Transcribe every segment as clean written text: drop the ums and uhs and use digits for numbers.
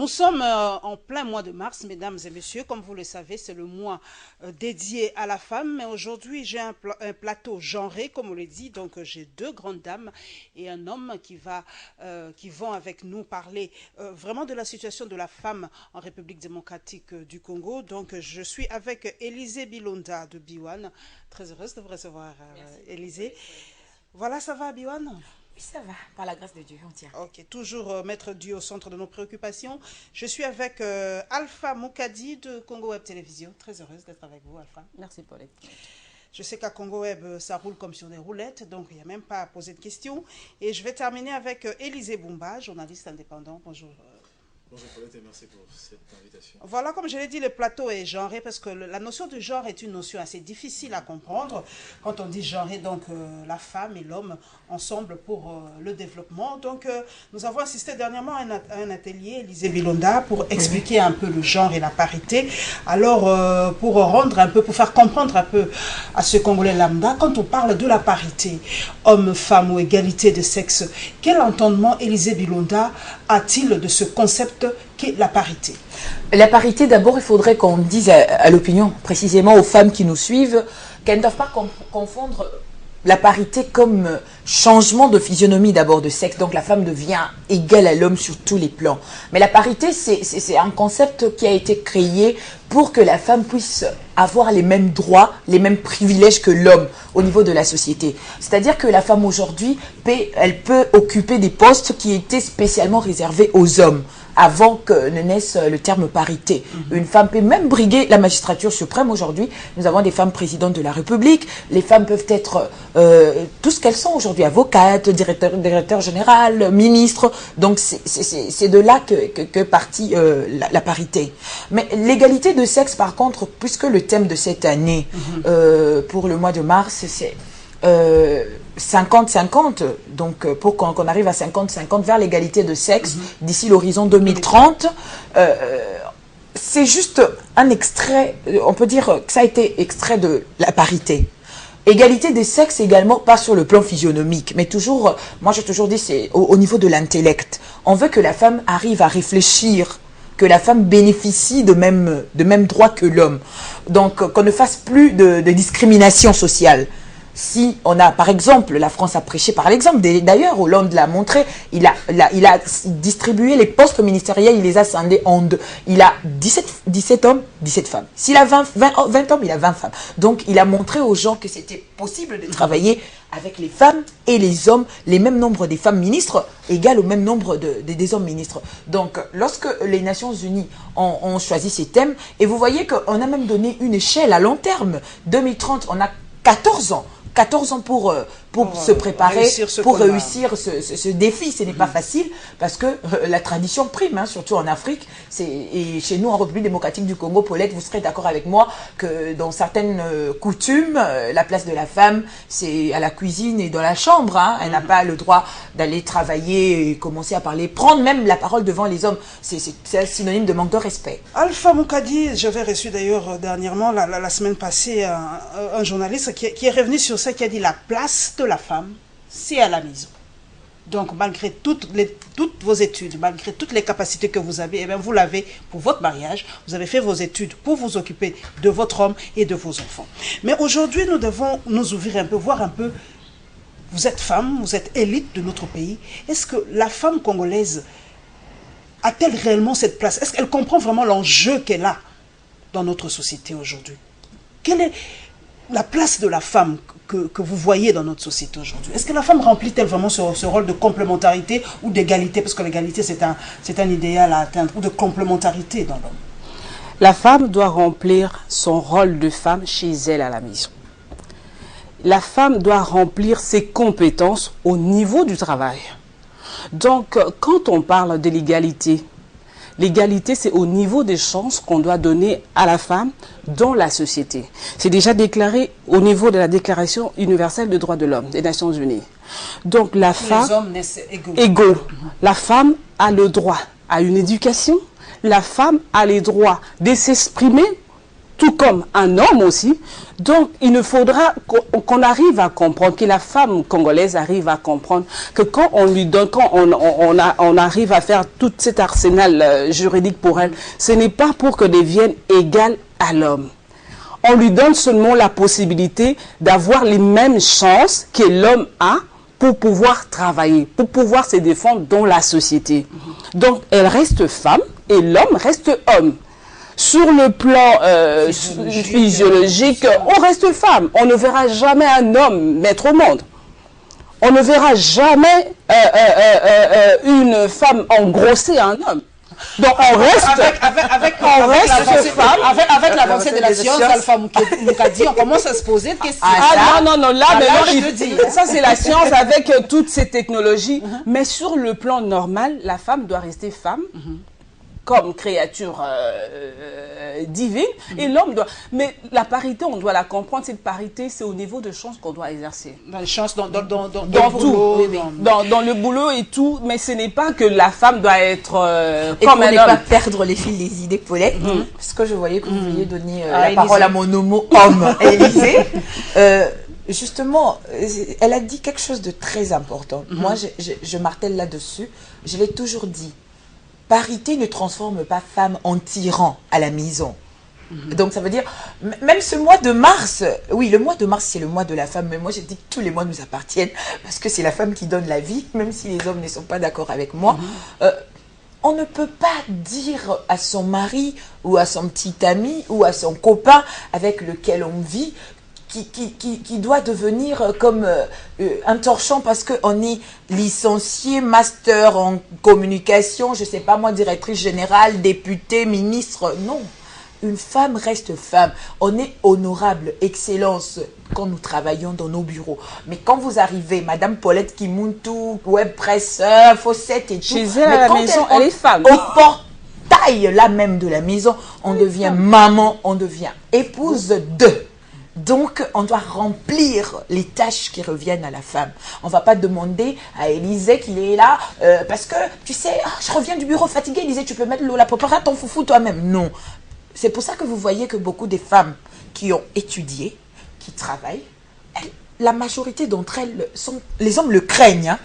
sommes en plein mois de mars, mesdames et messieurs. Comme vous le savez, c'est le mois dédié à la femme. Mais aujourd'hui, j'ai un plateau genré, comme on le dit. Donc, j'ai deux grandes dames et un homme qui vont avec nous parler vraiment de la situation de la femme en République démocratique du Congo. Donc, je suis avec Élisée Bilonda de Biwan. Très heureuse de vous recevoir, Élisée. Voilà, ça va, Biwan? Oui, ça va, par la grâce de Dieu, on tient. Ok, toujours mettre Dieu au centre de nos préoccupations. Je suis avec Alpha Moukadi de Congo Web Télévision. Très heureuse d'être avec vous, Alpha. Merci pour les... Je sais qu'à Congo Web, ça roule comme sur des roulettes, donc il n'y a même pas à poser de questions. Et je vais terminer avec Élisée Boumba, journaliste indépendant. Bonjour. Bonjour Paulette et merci pour cette invitation. Voilà, comme je l'ai dit, le plateau est genré parce que la notion de genre est une notion assez difficile à comprendre. Quand on dit genré, donc la femme et l'homme ensemble pour le développement. Donc nous avons assisté dernièrement à un atelier, Élisée Bilonda, pour expliquer un peu le genre et la parité. Alors, pour faire comprendre un peu à ce Congolais lambda, quand on parle de la parité, homme-femme ou égalité de sexe, quel entendement Élisée Bilonda a-t-il de ce concept qu'est la parité? La parité, d'abord, il faudrait qu'on dise à l'opinion, précisément aux femmes qui nous suivent, qu'elles ne doivent pas confondre la parité comme changement de physionomie d'abord de sexe. Donc la femme devient égale à l'homme sur tous les plans. Mais la parité, c'est un concept qui a été créé pour que la femme puisse avoir les mêmes droits, les mêmes privilèges que l'homme au niveau de la société. C'est-à-dire que la femme aujourd'hui, elle peut occuper des postes qui étaient spécialement réservés aux hommes avant que ne naisse le terme parité. Une femme peut même briguer la magistrature suprême aujourd'hui. Nous avons des femmes présidentes de la République. Les femmes peuvent être tout ce qu'elles sont aujourd'hui, avocates, directeur général, ministres. Donc c'est de là que partit la parité. Mais l'égalité de sexe, par contre, puisque le thème de cette année, pour le mois de mars, c'est 50-50, donc pour qu'on arrive à 50-50 vers l'égalité de sexe d'ici l'horizon 2030, c'est juste un extrait, on peut dire que ça a été extrait de la parité. Égalité des sexes également, pas sur le plan physionomique, mais toujours, moi j'ai toujours dit, c'est au niveau de l'intellect. On veut que la femme arrive à réfléchir, que la femme bénéficie de même droits que l'homme. Donc qu'on ne fasse plus de discrimination sociale. Si on a, par exemple, la France a prêché par l'exemple, d'ailleurs, Hollande l'a montré, il a distribué les postes ministériels, il les a scindés en deux. Il a 17 hommes, 17 femmes. S'il a 20 hommes, il a 20 femmes. Donc, il a montré aux gens que c'était possible de travailler avec les femmes et les hommes, les mêmes nombres des femmes ministres égale au même nombre des hommes ministres. Donc, lorsque les Nations Unies ont choisi ces thèmes, et vous voyez qu'on a même donné une échelle à long terme, 2030, on a 14 ans. 14 ans pour se préparer, pour réussir ce défi. Ce n'est pas facile parce que la tradition prime, hein, surtout en Afrique. Et chez nous, en République démocratique du Congo, Paulette, vous serez d'accord avec moi que dans certaines coutumes, la place de la femme, c'est à la cuisine et dans la chambre. Hein. Elle n'a pas le droit d'aller travailler et commencer à parler, prendre même la parole devant les hommes. C'est un synonyme de manque de respect. Alpha Moukadi, j'avais reçu d'ailleurs dernièrement, la semaine passée, un journaliste qui est revenu sur ça, qui a dit la place de la femme, c'est à la maison. Donc, malgré toutes vos études, malgré toutes les capacités que vous avez, eh bien, vous l'avez pour votre mariage, vous avez fait vos études pour vous occuper de votre homme et de vos enfants. Mais aujourd'hui, nous devons nous ouvrir un peu, voir un peu, vous êtes femme, vous êtes élite de notre pays. Est-ce que la femme congolaise a-t-elle réellement cette place? Est-ce qu'elle comprend vraiment l'enjeu qu'elle a dans notre société aujourd'hui? Quelle est la place de la femme que vous voyez dans notre société aujourd'hui? Est-ce que la femme remplit-elle vraiment ce rôle de complémentarité ou d'égalité? Parce que l'égalité, c'est un idéal à atteindre, ou de complémentarité dans l'homme. La femme doit remplir son rôle de femme chez elle à la maison. La femme doit remplir ses compétences au niveau du travail. Donc, quand on parle de l'égalité, l'égalité, c'est au niveau des chances qu'on doit donner à la femme dans la société. C'est déjà déclaré au niveau de la Déclaration universelle des droits de l'homme des Nations Unies. Donc, la femme, les hommes naissent égaux. La femme a le droit à une éducation. La femme a le droit de s'exprimer tout comme un homme aussi. Donc, il ne faudra qu'on arrive à comprendre, que la femme congolaise arrive à comprendre que quand on lui donne, quand on arrive à faire tout cet arsenal juridique pour elle, ce n'est pas pour qu'elle devienne égale à l'homme. On lui donne seulement la possibilité d'avoir les mêmes chances que l'homme a pour pouvoir travailler, pour pouvoir se défendre dans la société. Donc, elle reste femme et l'homme reste homme. Sur le plan physiologique, on reste femme. On ne verra jamais un homme mettre au monde. On ne verra jamais une femme engrosser un homme. Donc on reste avec l'avancée de la science, Alpha Moukadi, on commence à se poser des questions. Ça c'est la science avec toutes ces technologies. Mais sur le plan normal, la femme doit rester femme. Comme créature divine, et l'homme doit... Mais la parité, on doit la comprendre, cette parité, c'est au niveau de chances qu'on doit exercer. Dans les chances, dans tout, boulot, dans le boulot et tout, mais ce n'est pas que la femme doit être comme un homme. Et pour ne pas perdre les fils des idées, Paulette, parce que je voyais que vous vouliez donner la parole à mon homo homme, Élisée. Justement, elle a dit quelque chose de très important. Moi, je martèle là-dessus. Je l'ai toujours dit. Parité ne transforme pas femme en tyran à la maison. Donc ça veut dire, même ce mois de mars, oui, le mois de mars c'est le mois de la femme, mais moi j'ai dit que tous les mois nous appartiennent, parce que c'est la femme qui donne la vie, même si les hommes ne sont pas d'accord avec moi. On ne peut pas dire à son mari, ou à son petit ami, ou à son copain avec lequel on vit, qui doit devenir comme un torchon parce qu'on est licencié, master en communication, je ne sais pas moi, directrice générale, député, ministre. Non, une femme reste femme. On est honorable, excellence, quand nous travaillons dans nos bureaux. Mais quand vous arrivez, Madame Paulette Kimuntu, web presseur, Fossette et tout, chez elle à la maison, elle est femme. Au portail là même de la maison, on devient maman, on devient épouse de. Donc, on doit remplir les tâches qui reviennent à la femme. On ne va pas demander à Élisée qu'il est là parce que, tu sais, je reviens du bureau fatiguée. Élisée, tu peux mettre l'eau, la préparer à ton foufou toi-même. Non. C'est pour ça que vous voyez que beaucoup des femmes qui ont étudié, qui travaillent, la majorité d'entre elles, les hommes le craignent. Hein.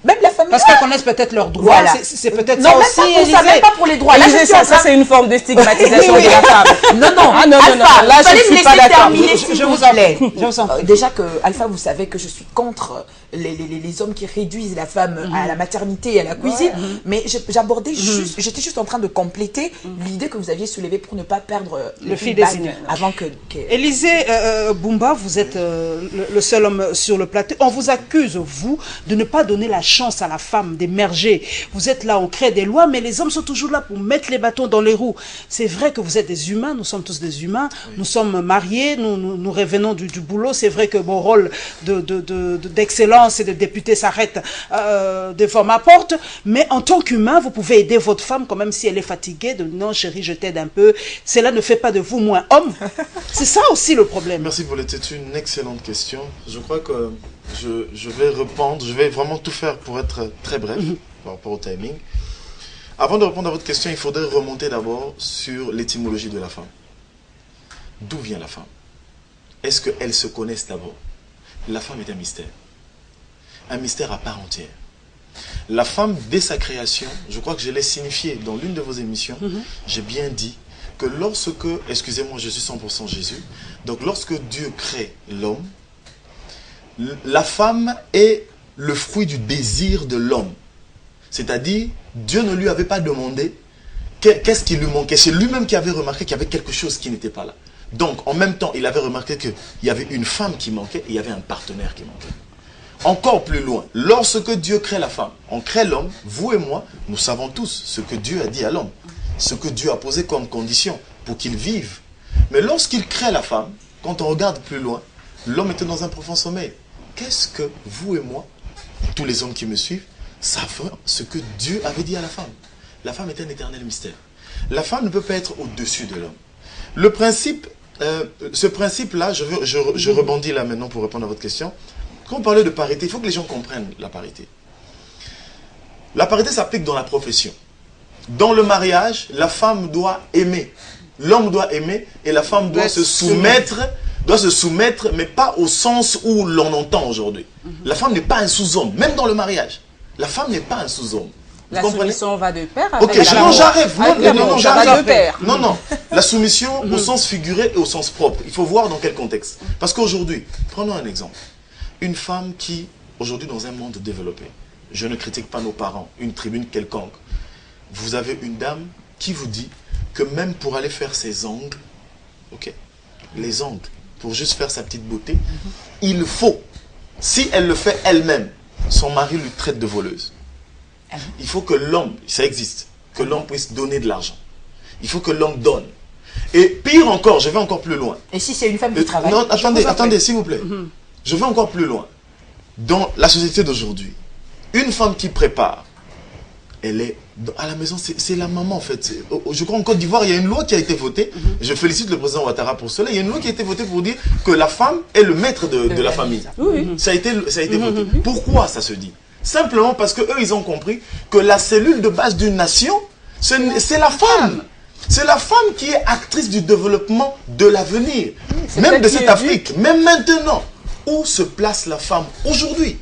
Même la famille. Parce qu'elles connaissent peut-être leurs droits. Voilà. C'est peut-être ça aussi. Non, même pas pour les droits. Là, ça c'est une forme de stigmatisation de la femme. Non. Alpha, là, je suis pas d'accord. Je vous en prie. Déjà que, Alpha, vous savez que je suis contre les hommes qui réduisent la femme à la maternité et à la cuisine. Mais j'abordais juste, j'étais juste en train de compléter l'idée que vous aviez soulevée pour ne pas perdre le fil des idées. Avant que... Élisée Bumba, vous êtes le seul homme sur le plateau. On vous accuse, vous, de ne pas donner la chance à la femme d'émerger. Vous êtes là, on crée des lois, mais les hommes sont toujours là pour mettre les bâtons dans les roues. C'est vrai que vous êtes des humains, nous sommes tous des humains, nous sommes mariés, nous revenons du boulot. C'est vrai que mon rôle d'excellence et de député s'arrête devant ma porte, mais en tant qu'humain, vous pouvez aider votre femme quand même si elle est fatiguée, de non chérie, je t'aide un peu. Cela ne fait pas de vous moins homme. C'est ça aussi le problème. Merci Paulette, c'est une excellente question. Je crois que je vais répondre, je vais vraiment tout faire pour être très bref par rapport au timing. Avant de répondre à votre question, il faudrait remonter d'abord sur l'étymologie de la femme. D'où vient la femme? Est-ce qu'elles se connaissent d'abord? La femme est un mystère à part entière. La femme, dès sa création, je crois que je l'ai signifié dans l'une de vos émissions, j'ai bien dit que lorsque, excusez-moi, je suis 100% Jésus, donc lorsque Dieu crée l'homme, la femme est le fruit du désir de l'homme. C'est-à-dire, Dieu ne lui avait pas demandé qu'est-ce qui lui manquait. C'est lui-même qui avait remarqué qu'il y avait quelque chose qui n'était pas là. Donc, en même temps, il avait remarqué qu'il y avait une femme qui manquait et il y avait un partenaire qui manquait. Encore plus loin, lorsque Dieu crée la femme, on crée l'homme, vous et moi, nous savons tous ce que Dieu a dit à l'homme, ce que Dieu a posé comme condition pour qu'il vive. Mais lorsqu'il crée la femme, quand on regarde plus loin, l'homme était dans un profond sommeil. Qu'est-ce que vous et moi, tous les hommes qui me suivent, savent ce que Dieu avait dit à la femme? La femme est un éternel mystère. La femme ne peut pas être au-dessus de l'homme. Le principe, ce principe-là, je rebondis là maintenant pour répondre à votre question. Quand on parlait de parité, il faut que les gens comprennent la parité. La parité s'applique dans la profession. Dans le mariage, la femme doit aimer L'homme doit aimer et la femme doit se soumettre, mais pas au sens où l'on entend aujourd'hui. La femme n'est pas un sous-homme, même dans le mariage. La femme n'est pas un sous-homme. La soumission va de pair avec Ok, non, j'arrive. Non, j'arrive. de pair. Non. La soumission au sens figuré et au sens propre. Il faut voir dans quel contexte. Parce qu'aujourd'hui, prenons un exemple. Une femme qui, aujourd'hui, dans un monde développé, je ne critique pas nos parents, une tribune quelconque, vous avez une dame qui vous dit que même pour aller faire ses ongles, ok, les ongles, pour juste faire sa petite beauté, il faut, si elle le fait elle-même, son mari lui traite de voleuse. Il faut que l'homme, ça existe, que l'homme puisse donner de l'argent. Il faut que l'homme donne. Et pire encore, je vais encore plus loin. Et si c'est une femme qui travaille? Non, attendez, s'il vous plaît. Je vais encore plus loin. Dans la société d'aujourd'hui, une femme qui prépare, elle est à la maison, c'est la maman en fait. Je crois en Côte d'Ivoire, il y a une loi qui a été votée. Je félicite le président Ouattara pour cela. Il y a une loi qui a été votée pour dire que la femme est le maître de la famille. Ça a été voté. Pourquoi ça se dit? Simplement parce qu'eux, ils ont compris que la cellule de base d'une nation, c'est la femme. C'est la femme qui est actrice du développement de l'avenir. Même de cette Afrique, même maintenant. Où se place la femme aujourd'hui?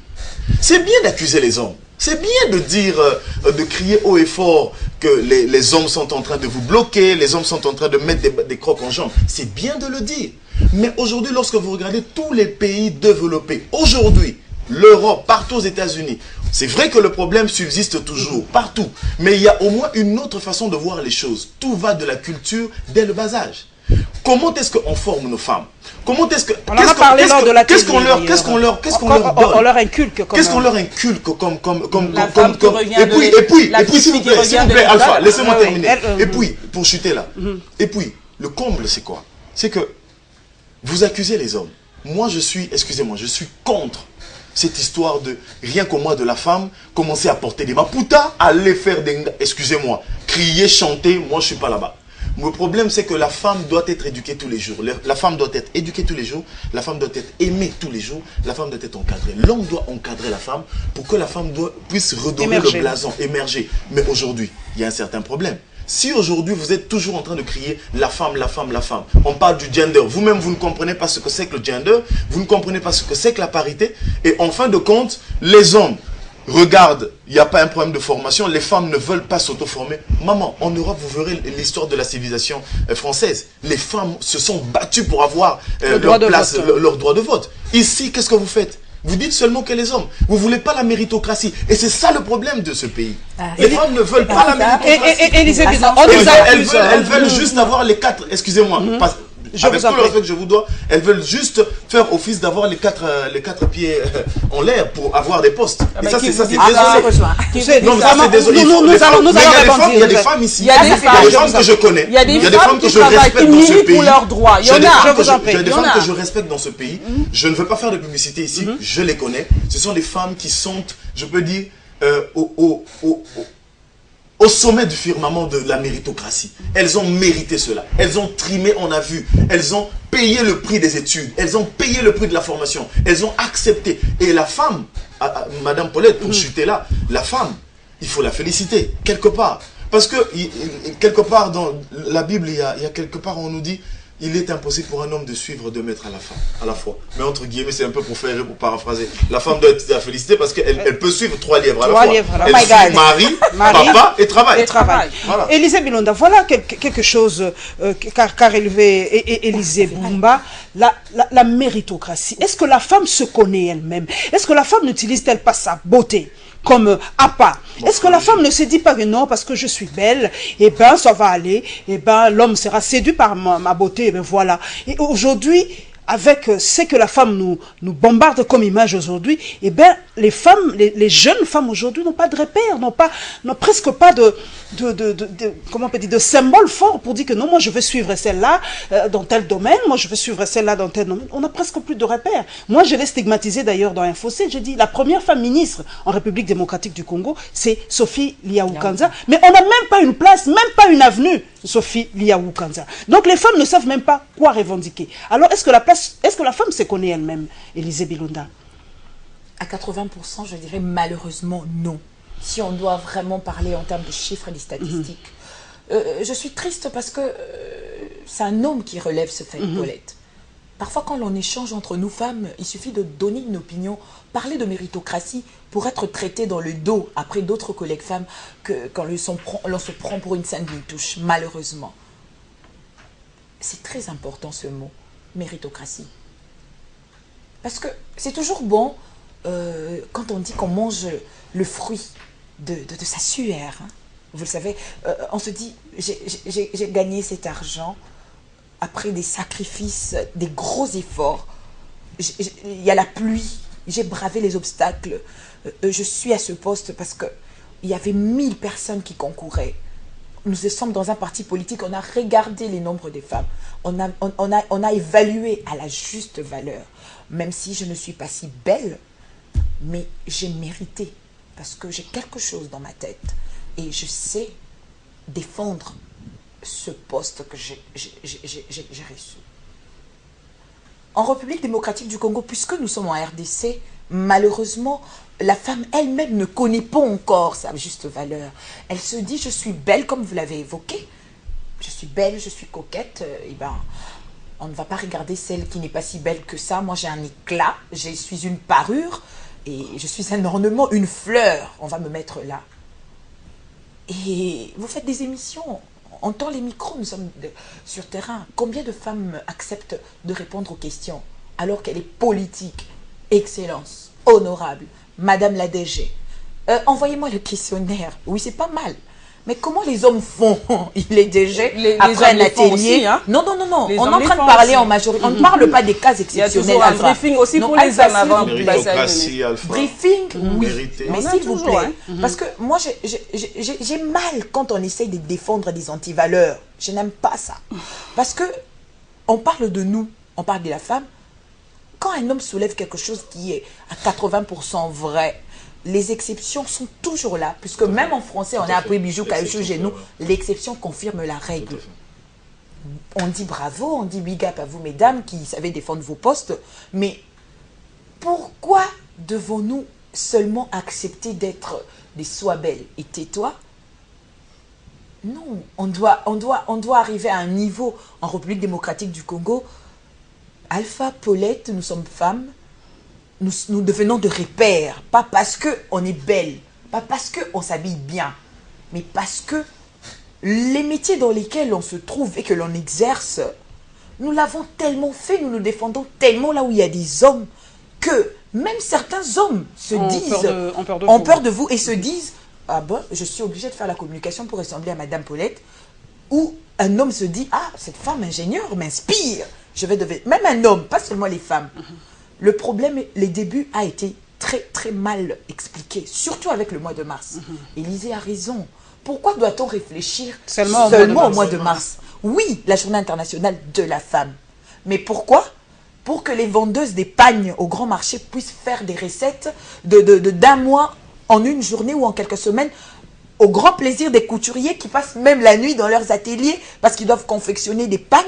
C'est bien d'accuser les hommes. C'est bien de dire, de crier haut et fort que les hommes sont en train de vous bloquer, les hommes sont en train de mettre des crocs en jambes. C'est bien de le dire. Mais aujourd'hui, lorsque vous regardez tous les pays développés, aujourd'hui, l'Europe, partout aux États-Unis, c'est vrai que le problème subsiste toujours, partout. Mais il y a au moins une autre façon de voir les choses. Tout va de la culture dès le bas âge. Comment est-ce qu'on forme nos femmes? Comment est-ce que qu'est-ce qu'on leur donne? On leur inculque. Qu'est-ce qu'on leur inculque comme et puis s'il vous plaît Alpha, laissez-moi terminer. Et puis pour chuter là. Et puis le comble c'est quoi? C'est que vous accusez les hommes. Moi je suis contre cette histoire de rien qu'au mois de la femme commencer à porter des maputas, aller faire des crier, chanter. Moi je suis pas là-bas. Le problème, c'est que la femme doit être éduquée tous les jours. La femme doit être éduquée tous les jours. La femme doit être aimée tous les jours. La femme doit être encadrée. L'homme doit encadrer la femme pour que la femme puisse redorer le blason, émerger. Mais aujourd'hui, il y a un certain problème. Si aujourd'hui, vous êtes toujours en train de crier la femme, la femme, la femme, on parle du gender. Vous-même, vous ne comprenez pas ce que c'est que le gender. Vous ne comprenez pas ce que c'est que la parité. Et en fin de compte, les hommes regarde, il n'y a pas un problème de formation, les femmes ne veulent pas s'auto-former. Maman, en Europe, vous verrez l'histoire de la civilisation française. Les femmes se sont battues pour avoir leur droit de vote. Ici, qu'est-ce que vous faites? Vous dites seulement que les hommes. Vous ne voulez pas la méritocratie. Et c'est ça le problème de ce pays. Les femmes ne veulent pas la méritocratie. Elles veulent juste avoir les 4, excusez-moi, avec tout le respect que je vous dois, elles veulent juste faire office d'avoir les quatre pieds en l'air pour avoir des postes. Et ça, c'est désolé. Non, ça, c'est désolé. Il y a des femmes ici. Il y a des femmes que je connais. Il y a des femmes que je respecte dans ce pays. Il y a des femmes que je respecte dans ce pays. Je ne veux pas faire de publicité ici. Je les connais. Ce sont des femmes qui sont, je peux dire, au sommet du firmament de la méritocratie. Elles ont mérité cela. Elles ont trimé, on a vu. Elles ont payé le prix des études. Elles ont payé le prix de la formation. Elles ont accepté. Et la femme, Madame Paulette, pour chuter là, la femme, il faut la féliciter, quelque part. Parce que, quelque part dans la Bible, il y a quelque part, on nous dit, il est impossible pour un homme de suivre 2 maîtres à la fois. Mais entre guillemets, c'est un peu pour paraphraser. La femme doit être félicitée parce qu'elle peut suivre 3 lièvres à la fois. Elle suit mari, papa et travail. Voilà. Élisée Bilonda, voilà quelque chose qu'a relevé Élisée Boumba, la méritocratie. Est-ce que la femme se connaît elle-même? Est-ce que la femme n'utilise-t-elle pas sa beauté comme appât? Est-ce que la femme ne se dit pas que non, parce que je suis belle, et ben ça va aller, et ben l'homme sera séduit par ma beauté, et ben voilà. Et aujourd'hui, avec ce que la femme nous bombarde comme image aujourd'hui, eh bien, les femmes, les jeunes femmes aujourd'hui n'ont pas de repères, n'ont presque pas comment on peut dire, de symbole fort pour dire que non, moi je veux suivre celle-là dans tel domaine, moi je veux suivre celle-là dans tel domaine. On n'a presque plus de repères. Moi, je l'ai stigmatisé d'ailleurs dans un fossé. J'ai dit, la première femme ministre en République démocratique du Congo, c'est Sophie Liaoukanza. Mais on n'a même pas une place, même pas une avenue, Sophie Liaoukanza. Donc les femmes ne savent même pas quoi revendiquer. Alors est-ce que la femme se connaît elle-même, Élisée Bilonda? À 80%, je dirais malheureusement non. Si on doit vraiment parler en termes de chiffres et de statistiques. Je suis triste parce que c'est un homme qui relève ce fait, Paulette. Parfois, quand l'on échange entre nous femmes, il suffit de donner une opinion, parler de méritocratie pour être traité dans le dos après d'autres collègues femmes que quand l'on se prend pour une sainte touche, malheureusement. C'est très important ce mot, méritocratie. Parce que c'est toujours bon quand on dit qu'on mange le fruit de sa sueur. Hein. Vous le savez, on se dit, j'ai gagné cet argent après des sacrifices, des gros efforts. Il y a la pluie, j'ai bravé les obstacles. Je suis à ce poste parce qu'il y avait 1000 personnes qui concouraient. Nous sommes dans un parti politique, on a regardé les nombres des femmes. On a évalué à la juste valeur. Même si je ne suis pas si belle, mais j'ai mérité. Parce que j'ai quelque chose dans ma tête. Et je sais défendre ce poste que j'ai reçu. En République démocratique du Congo, puisque nous sommes en RDC, malheureusement, la femme elle-même ne connaît pas encore sa juste valeur. Elle se dit, je suis belle, comme vous l'avez évoqué. Je suis belle, je suis coquette. Et ben, on ne va pas regarder celle qui n'est pas si belle que ça. Moi, j'ai un éclat, je suis une parure, et je suis un ornement, une fleur. On va me mettre là. Et vous faites des émissions, on tend les micros, nous sommes sur terrain. Combien de femmes acceptent de répondre aux questions alors qu'elle est politique, excellence, honorable, Madame la DG? Envoyez-moi le questionnaire. Oui, c'est pas mal. Mais comment les hommes font? Il est DG après un atelier. Aussi, hein? Non. On est en train de parler en majorité. On ne parle pas des cas exceptionnels. Il y a toujours un briefing aussi pour les hommes avant de passer à briefing, oui. Mais s'il vous plaît, parce que moi, j'ai mal quand on essaye de défendre des antivaleurs. Je n'aime pas ça. Parce que on parle de nous, on parle de la femme. Quand un homme soulève quelque chose qui est à 80% vrai, les exceptions sont toujours là, puisque même en français, on a appris bijou, caoutchouc, genou, l'exception confirme la règle. On dit bravo, on dit big up à vous, mesdames, qui savez défendre vos postes, mais pourquoi devons-nous seulement accepter d'être des sois belles et tais-toi? Non, on doit arriver à un niveau en République démocratique du Congo. Alpha, Paulette, nous sommes femmes. Nous devenons de repères, pas parce qu'on est belle, pas parce qu'on s'habille bien, mais parce que les métiers dans lesquels on se trouve et que l'on exerce, nous l'avons tellement fait, nous nous défendons tellement là où il y a des hommes, que même certains hommes se disent, ont peur de vous et se disent, ah ben, je suis obligé de faire la communication pour ressembler à Madame Paulette, ou un homme se dit, ah, cette femme ingénieure m'inspire, je vais devenir, même un homme, pas seulement les femmes. Le problème, les débuts a été très mal expliqué, surtout avec le mois de mars. Élisée a raison. Pourquoi doit-on réfléchir seulement au mois de mars? Oui, la journée internationale de la femme. Mais pourquoi? Pour que les vendeuses des pagnes au grand marché puissent faire des recettes d'un mois en une journée ou en quelques semaines, au grand plaisir des couturiers qui passent même la nuit dans leurs ateliers parce qu'ils doivent confectionner des pagnes.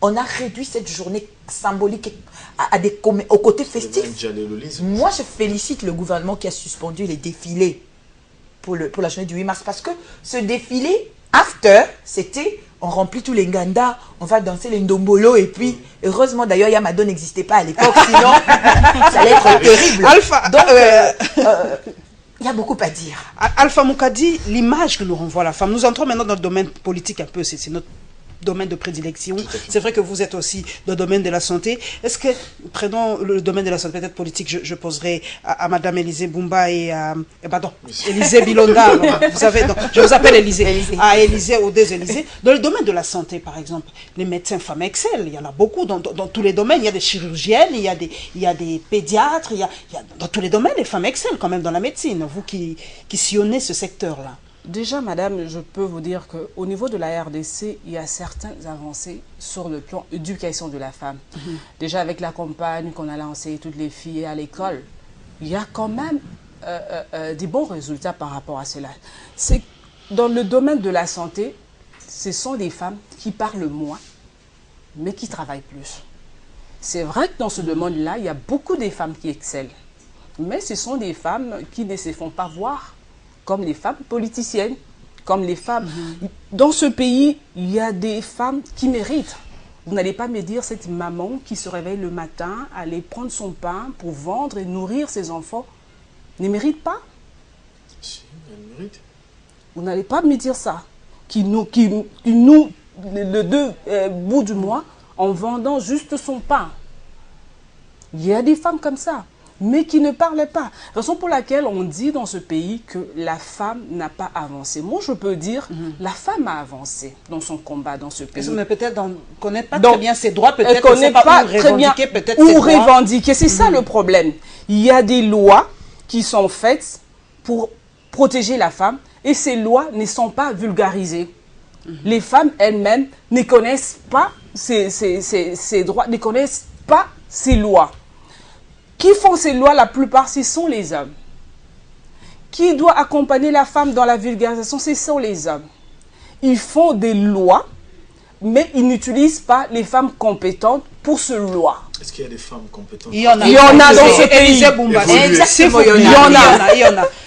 On a réduit cette journée symbolique au côté festif. Moi, je félicite le gouvernement qui a suspendu les défilés pour la journée du 8 mars. Parce que ce défilé, after, c'était, on remplit tous les gandas, on va danser les ndombolo. Et puis, heureusement d'ailleurs, Yamado n'existait pas à l'époque, sinon, ça allait être terrible. Alpha, donc, il y a beaucoup à dire. Alpha Moukadi, l'image que nous renvoie la femme. Nous entrons maintenant dans le domaine politique un peu, c'est notre domaine de prédilection. C'est vrai que vous êtes aussi dans le domaine de la santé. Est-ce que, prenons le domaine de la santé, peut-être politique, je poserai à Madame Élisée Boumba et à... pardon, Élisée Bilonda. Vous savez, donc, je vous appelle Élisée. À Élisée ou des Élisées. Dans le domaine de la santé, par exemple, les médecins femmes excellent. Il y en a beaucoup dans tous les domaines. Il y a des chirurgiennes, il y a des pédiatres, dans tous les domaines, les femmes excellent quand même dans la médecine. Vous qui sillonnez ce secteur-là. Déjà, madame, je peux vous dire qu'au niveau de la RDC, il y a certaines avancées sur le plan éducation de la femme. Déjà, avec la campagne qu'on a lancée, toutes les filles à l'école, il y a quand même des bons résultats par rapport à cela. C'est dans le domaine de la santé, ce sont des femmes qui parlent moins, mais qui travaillent plus. C'est vrai que dans ce domaine-là, il y a beaucoup de femmes qui excellent. Mais ce sont des femmes qui ne se font pas voir comme les femmes politiciennes. comme les femmes. Dans ce pays, il y a des femmes qui méritent. Vous n'allez pas me dire cette maman qui se réveille le matin, aller prendre son pain pour vendre et nourrir ses enfants, ne mérite pas? Si, elle mérite. Vous n'allez pas me dire ça. Qui nous le deux bouts du mois, en vendant juste son pain. Il y a des femmes comme ça, mais qui ne parlent pas. Raison pour laquelle on dit dans ce pays que la femme n'a pas avancé. Moi, je peux dire, la femme a avancé dans son combat dans ce pays. Mais peut-être ne connaît pas Donc, très bien ses droits, elle peut-être ne connaît pas très bien peut-être où ses droits. revendiquer. C'est ça le problème. Il y a des lois qui sont faites pour protéger la femme et ces lois ne sont pas vulgarisées. Les femmes elles-mêmes ne connaissent pas ces droits, ne connaissent pas ces lois. Qui font ces lois, la plupart, ce sont les hommes. Qui doit accompagner la femme dans la vulgarisation, ce sont les hommes. Ils font des lois, mais ils n'utilisent pas les femmes compétentes pour ces lois. Est-ce qu'il y a des femmes compétentes? Il y en a, Il y en a dans ce pays. Élisée Boumba. Exactement, Il y en a.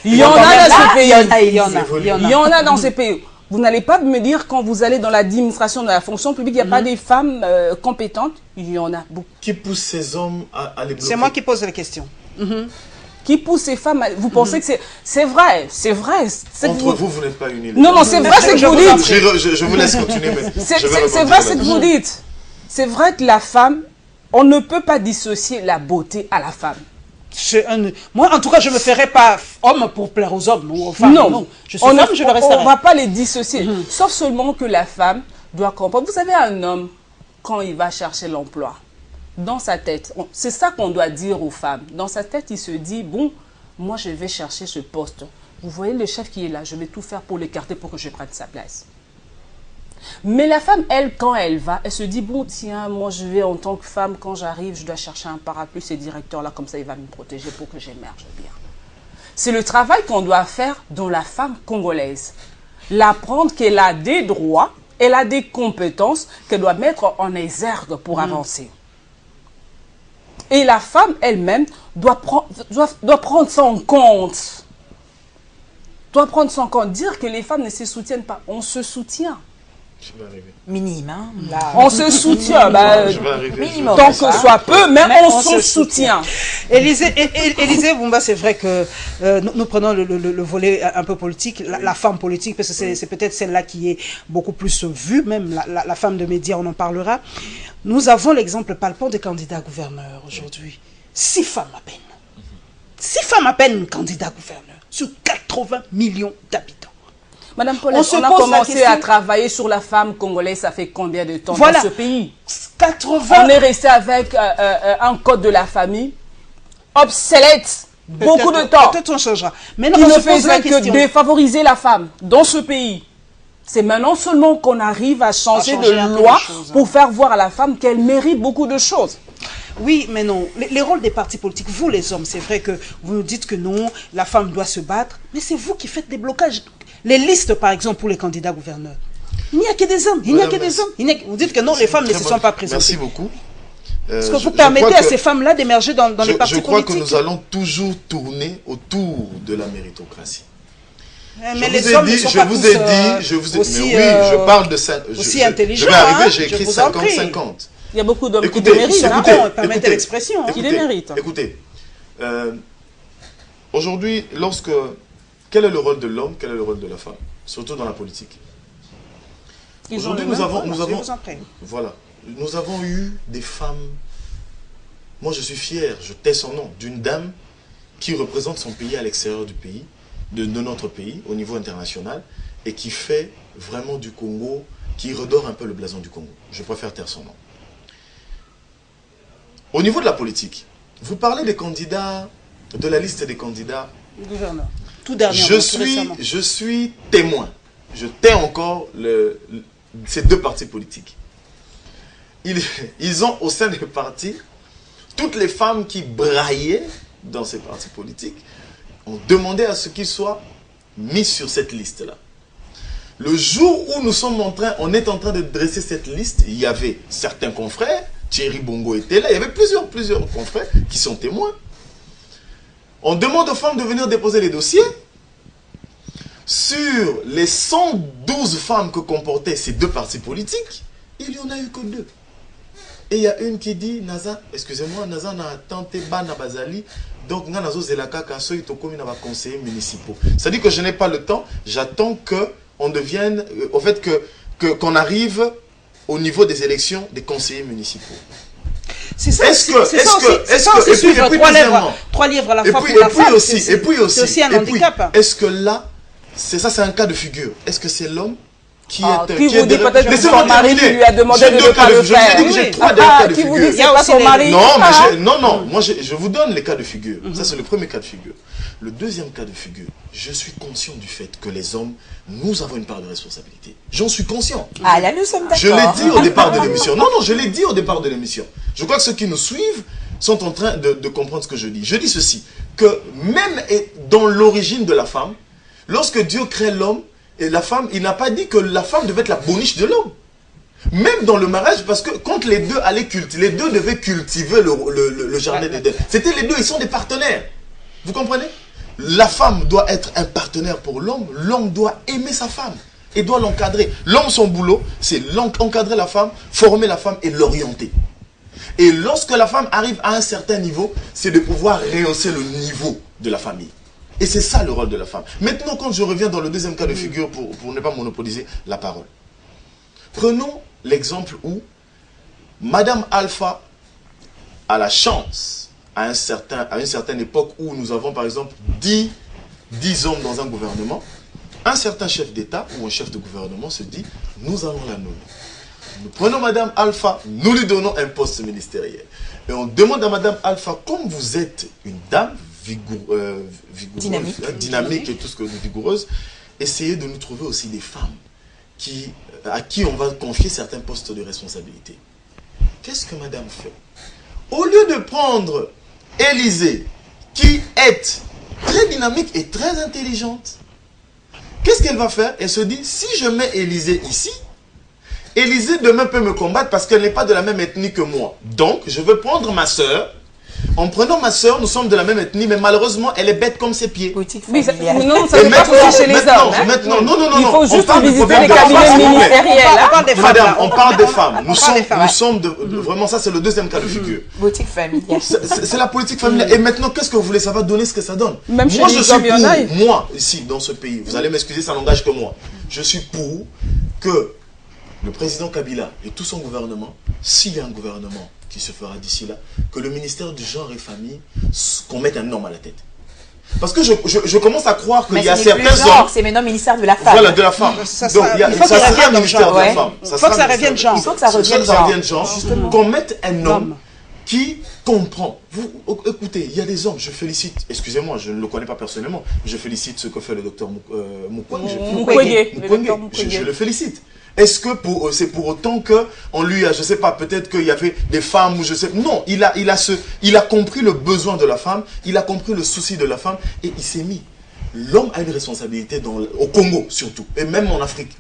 Il y en a dans ce pays. Il y en a. Il y en a dans ce pays. Vous n'allez pas me dire quand vous allez dans l'administration de la fonction publique, il n'y a pas des femmes compétentes. Il y en a beaucoup. Qui pousse ces hommes à les bloquer? C'est moi qui pose la question. Qui pousse ces femmes vous pensez que c'est vrai, c'est vrai. Entre vous, vous n'êtes pas unis. Non, non, c'est vrai ce que vous dites. Je vous laisse continuer, mais C'est vrai ce que vous dites. C'est vrai que la femme, on ne peut pas dissocier la beauté à la femme. Moi, en tout cas, je ne me ferai pas homme pour plaire aux hommes ou aux femmes. Non, je suis femme, je le resterai. On ne va pas les dissocier. Sauf seulement que la femme doit comprendre. Vous savez, un homme, quand il va chercher l'emploi, dans sa tête, c'est ça qu'on doit dire aux femmes. Dans sa tête, il se dit, bon, moi, je vais chercher ce poste. Vous voyez le chef qui est là, je vais tout faire pour l'écarter pour que je prenne sa place. Mais la femme, elle, quand elle va, elle se dit, bon, tiens, moi, je vais en tant que femme, quand j'arrive, je dois chercher un parapluie, ce directeur-là, comme ça, il va me protéger pour que j'émerge bien. C'est le travail qu'on doit faire dans la femme congolaise. L'apprendre qu'elle a des droits, elle a des compétences qu'elle doit mettre en exergue pour avancer. Et la femme elle-même doit prendre ça en compte. Doit prendre ça en compte. Dire que les femmes ne se soutiennent pas. On se soutient. Je vais arriver. Minime, hein, on se soutient. Je vais arriver. minimum. Tant que soit peu, mais on se soutient. Élisée Boumba, c'est vrai que nous prenons le volet un peu politique, la femme politique, parce que c'est peut-être celle-là qui est beaucoup plus vue, même la femme de médias, on en parlera. Nous avons l'exemple palpable des candidats gouverneurs aujourd'hui. 6 femmes à peine. 6 femmes à peine candidats gouverneurs sur 80 millions d'habitants. Madame Paulette, on a commencé à travailler sur la femme congolaise, ça fait combien de temps dans ce pays? 80. On est resté avec un code de la famille obsolète, beaucoup de temps. Peut-être on changera. Mais qui ne faisait que défavoriser la femme dans ce pays. C'est maintenant seulement qu'on arrive à changer de loi pour faire voir à la femme qu'elle mérite beaucoup de choses. Oui, mais non. Les rôles des partis politiques, vous les hommes, c'est vrai que vous nous dites que non, la femme doit se battre, mais c'est vous qui faites des blocages. Les listes, par exemple, pour les candidats gouverneurs. Il n'y a que des hommes. Il n'y a que des hommes. Vous dites que non, les femmes ne se sont pas présentées. Merci beaucoup. Est-ce que vous permettez à ces femmes-là d'émerger dans les partis politiques? Je crois que nous allons toujours tourner autour de la méritocratie. Mais les hommes ne sont pas tous aussi, mais oui, je parle de ça. Aussi intelligents. Je vais arriver, j'ai écrit 50-50. Il y a beaucoup d'hommes qui le méritent. Permettez l'expression. Qui les méritent. Écoutez, aujourd'hui, quel est le rôle de l'homme, quel est le rôle de la femme, surtout dans la politique? Aujourd'hui, nous avons eu des femmes. Moi, je suis fier, je tais son nom, d'une dame qui représente son pays à l'extérieur du pays, de notre pays, au niveau international, et qui fait vraiment du Congo, qui redore un peu le blason du Congo. Je préfère taire son nom. Au niveau de la politique, vous parlez des candidats, de la liste des candidats. Gouverneur. Tout dernièrement, je suis témoin. Je tais encore ces 2 partis politiques. Ils ont au sein des partis, toutes les femmes qui braillaient dans ces partis politiques ont demandé à ce qu'ils soient mis sur cette liste-là. Le jour où on est en train de dresser cette liste, il y avait certains confrères, Thierry Bongo était là, il y avait plusieurs confrères qui sont témoins. On demande aux femmes de venir déposer les dossiers. sur les 112 femmes que comportaient ces deux partis politiques, il n'y en a eu que 2. Et il y a une qui dit, Naza, excusez-moi, Naza n'a tenté Bana Bazali, donc Nazo Zelaka Kasso est au commun avec conseillers municipaux. Ça dit que je n'ai pas le temps, j'attends qu'on devienne, au fait qu'on arrive au niveau des élections des conseillers municipaux. C'est ça, Est-ce que, suivre trois livres à la fois pour la femme, c'est aussi un handicap. Est-ce que là, c'est un cas de figure. Est-ce que c'est l'homme qui vous dit peut-être que son mari lui a demandé de ne pas le faire. J'ai 3 cas de figure. Qui vous dit c'est pas son mari. Non, moi je vous donne les cas de figure. Ça c'est le premier cas de figure. Le deuxième cas de figure, je suis conscient du fait que les hommes, nous avons une part de responsabilité. J'en suis conscient. Ah là, nous sommes d'accord. Je l'ai dit au départ de l'émission. Non, je l'ai dit au départ de l'émission. Je crois que ceux qui nous suivent sont en train de comprendre ce que je dis. Je dis ceci, que même dans l'origine de la femme, lorsque Dieu crée l'homme et la femme, il n'a pas dit que la femme devait être la boniche de l'homme. Même dans le mariage, parce que quand les deux allaient cultiver, les deux devaient cultiver le jardin d'Éden. C'était les deux, ils sont des partenaires. Vous comprenez? La femme doit être un partenaire pour l'homme, l'homme doit aimer sa femme et doit l'encadrer. L'homme, son boulot, c'est encadrer la femme, former la femme et l'orienter. Et lorsque la femme arrive à un certain niveau, c'est de pouvoir rehausser le niveau de la famille. Et c'est ça le rôle de la femme. Maintenant, quand je reviens dans le deuxième cas de figure, pour ne pas monopoliser la parole. Prenons l'exemple où Madame Alpha a la chance, à une certaine époque où nous avons par exemple 10 hommes dans un gouvernement, un certain chef d'État ou un chef de gouvernement se dit, nous allons la nommer. Nous prenons Madame Alpha, nous lui donnons un poste ministériel. Et on demande à Madame Alpha, comme vous êtes une dame dynamique et tout ce que vigoureuse, essayez de nous trouver aussi des femmes à qui on va confier certains postes de responsabilité. Qu'est-ce que Madame fait? Au lieu de prendre Élisée, qui est très dynamique et très intelligente, qu'est-ce qu'elle va faire? Elle se dit, si je mets Élisée ici, Élisée demain peut me combattre parce qu'elle n'est pas de la même ethnie que moi. Donc, je vais prendre ma sœur. En prenant ma sœur, nous sommes de la même ethnie, mais malheureusement, elle est bête comme ses pieds. Oui, non, ça n'est pas possible chez les hommes. Non. Il faut juste visiter les cabinets ministériels. On parle des femmes. Madame, on parle des femmes. Nous sommes vraiment, ça c'est le deuxième cas de figure. Politique familiale. C'est la politique familiale. Et maintenant, qu'est-ce que vous voulez? Ça va donner ce que ça donne. Même chez les hommes, il y en a. Moi, ici, dans ce pays, vous allez m'excuser, ça n'engage que moi. Je suis pour que le président Kabila et tout son gouvernement, s'il y a un gouvernement qui se fera d'ici là, que le ministère du genre et famille, qu'on mette un homme à la tête. Parce que je commence à croire qu'il y a certains hommes... C'est maintenant le ministère de la femme. Voilà, de la femme. Donc, ça sera un ministère de la femme. Il faut que ça revienne genre. Il faut que ça revienne genre. Qu'on mette un homme qui comprend. Écoutez, il y a des hommes, je félicite, excusez-moi, je ne le connais pas personnellement, je félicite ce que fait le docteur Mukwege. Je le félicite. Est-ce que c'est pour autant qu'on lui a, je ne sais pas, peut-être qu'il y avait des femmes ou je sais... Non, il a compris le besoin de la femme, il a compris le souci de la femme et il s'est mis. L'homme a une responsabilité au Congo surtout, et même en Afrique,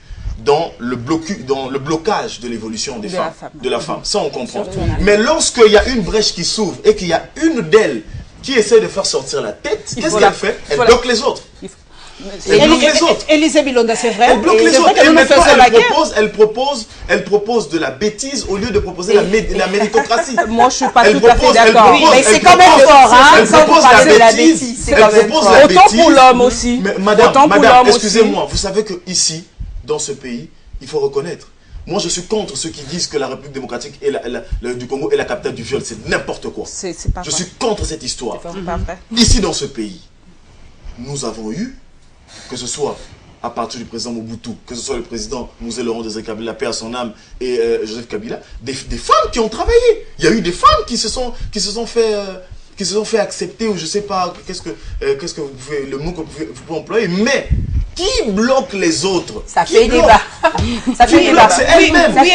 dans le blocage de l'évolution des femmes, de la femme. Ça on comprend. Mais lorsqu'il y a une brèche qui s'ouvre et qu'il y a une d'elles qui essaie de faire sortir la tête, qu'est-ce qu'elle fait? Elle bloque les autres. Elle bloque les autres. Élisée Bilonda, c'est vrai. Elle bloque les autres. Et maintenant, elle propose de la bêtise au lieu de proposer la méritocratie. Moi, je ne suis pas tout à fait d'accord. Mais c'est quand même fort, hein. Elle propose la bêtise. C'est quand même fort. Autant pour l'homme aussi. Madame, excusez-moi, vous savez que ici, dans ce pays, il faut reconnaître. Moi, je suis contre ceux qui disent que la République démocratique du Congo est la capitale du viol. C'est n'importe quoi. Je suis contre cette histoire. Ici, dans ce pays, nous avons eu, que ce soit à partir du président Mobutu, que ce soit le président Mouzé Laurent Désiré Kabila, paix à son âme, et Joseph Kabila, des femmes qui ont travaillé. Il y a eu des femmes qui se sont fait accepter, ou je sais pas, qu'est-ce que vous pouvez, le mot que vous pouvez employer, mais qui bloque les autres? Ça fait débat. Ça fait débat. C'est elle-même. Oui,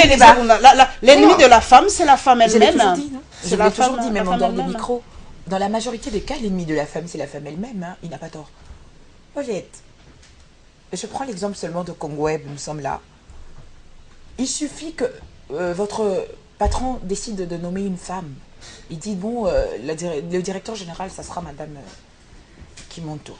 l'ennemi de la femme, c'est la femme elle-même. Je l'ai toujours dit, même en dehors du micro. Dans la majorité des cas, l'ennemi de la femme, c'est la femme elle-même. Hein. Il n'a pas tort. Paulette, je prends l'exemple seulement de Congweb, nous sommes là. Il suffit que votre patron décide de nommer une femme. Il dit, bon, le directeur général, ça sera Madame Kimonto.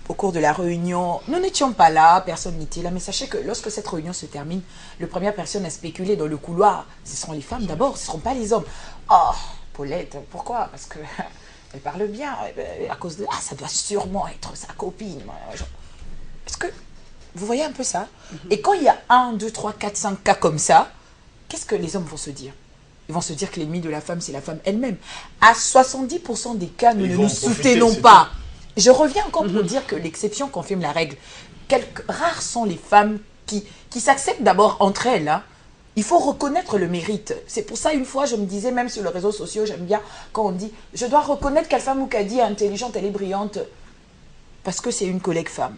au cours de la réunion, nous n'étions pas là, personne n'était là, mais sachez que lorsque cette réunion se termine, la première personne à spéculer dans le couloir, ce seront les femmes d'abord, ce ne seront pas les hommes. Oh, Paulette, pourquoi? Parce que elle parle bien, à cause de... Ah, ça doit sûrement être sa copine. Est-ce que vous voyez un peu ça? Et quand il y a 1, 2, 3, 4, 5 cas comme ça, qu'est-ce que les hommes vont se dire? Ils vont se dire que l'ennemi de la femme, c'est la femme elle-même. À 70% des cas, nous ne nous soutenons pas. Je reviens encore pour dire que l'exception confirme la règle. Rares sont les femmes qui s'acceptent d'abord entre elles. Hein. Il faut reconnaître le mérite. C'est pour ça, une fois, je me disais, même sur les réseaux sociaux, j'aime bien quand on dit, je dois reconnaître quelle femme ou Kadi est intelligente, elle est brillante, parce que c'est une collègue femme.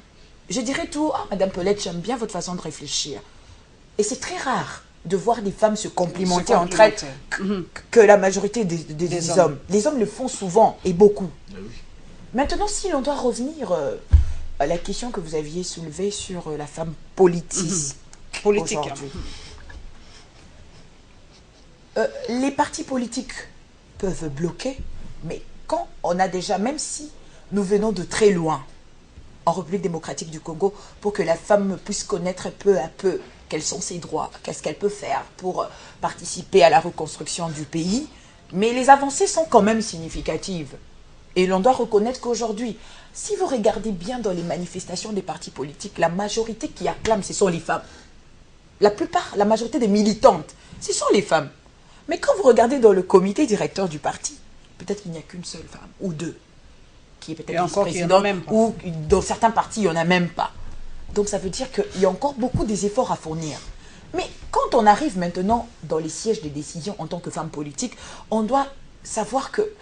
Je dirais tout, ah, Madame Paulette, j'aime bien votre façon de réfléchir. Et c'est très rare de voir des femmes se complimenter entre elles que la majorité des hommes. Les hommes le font souvent et beaucoup. Ah oui. Maintenant, si l'on doit revenir à la question que vous aviez soulevée sur la femme politique aujourd'hui. Les partis politiques peuvent bloquer, mais quand on a déjà, même si nous venons de très loin, en République démocratique du Congo, pour que la femme puisse connaître peu à peu quels sont ses droits, qu'est-ce qu'elle peut faire pour participer à la reconstruction du pays, mais les avancées sont quand même significatives. Et l'on doit reconnaître qu'aujourd'hui, si vous regardez bien dans les manifestations des partis politiques, la majorité qui acclame, ce sont les femmes. La majorité des militantes, ce sont les femmes. Mais quand vous regardez dans le comité directeur du parti, peut-être qu'il n'y a qu'une seule femme, ou deux, qui est peut-être vice-présidente, ou dans certains partis, il n'y en a même pas. Donc ça veut dire qu'il y a encore beaucoup des efforts à fournir. Mais quand on arrive maintenant dans les sièges de décision en tant que femme politique, on doit savoir que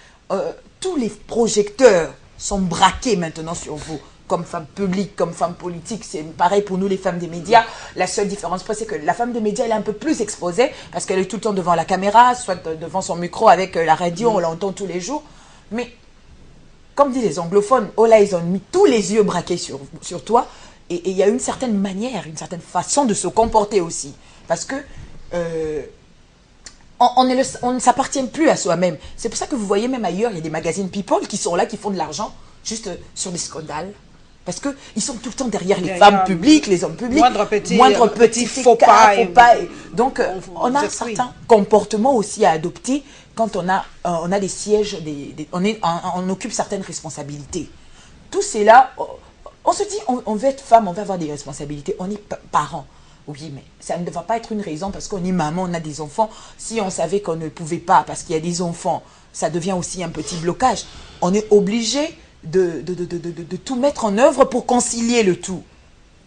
tous les projecteurs sont braqués maintenant sur vous, comme femme publique, comme femme politique. C'est pareil pour nous les femmes des médias. La seule différence, c'est que la femme des médias, elle est un peu plus exposée, parce qu'elle est tout le temps devant la caméra, soit devant son micro avec la radio, on l'entend tous les jours. Mais, comme disent les anglophones, oh là, ils ont mis tous les yeux braqués sur toi, et il y a une certaine manière, une certaine façon de se comporter aussi. Parce que on ne s'appartient plus à soi-même. C'est pour ça que vous voyez même ailleurs, il y a des magazines People qui sont là, qui font de l'argent juste sur des scandales. Parce qu'ils sont tout le temps derrière les femmes publiques, les hommes publics. Moindre petit faux pas. Donc, on a un certain comportement aussi à adopter quand on a des sièges, on occupe certaines responsabilités. Tout c'est là, on se dit, on veut être femme, on veut avoir des responsabilités, on est parent. Oui, mais ça ne va pas être une raison parce qu'on est maman, on a des enfants. Si on savait qu'on ne pouvait pas parce qu'il y a des enfants, ça devient aussi un petit blocage. On est obligé de tout mettre en œuvre pour concilier le tout.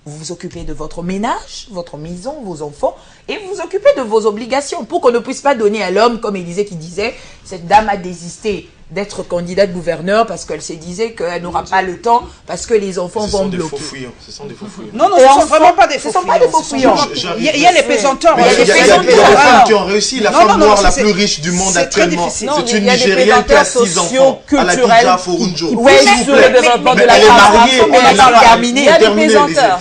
Vous vous occupez de votre ménage, votre maison, vos enfants, et vous vous occupez de vos obligations pour qu'on ne puisse pas donner à l'homme, comme Élisée qui disait, cette dame a désisté d'être candidate gouverneur parce qu'elle se disait qu'elle n'aura pas le temps parce que les enfants vont bloquer. Ce sont des faux fouillants. Non, ce ne sont vraiment pas des faux fouillants. Il y a les pesanteurs. Il y a des femmes qui ont réussi. La femme noire la plus riche du monde actuellement, c'est une Nigérienne qui a 6 enfants. À la Tidja Forunjo. Oui, sur le développement de la femme. Elle a terminé. Il y a des pesanteurs.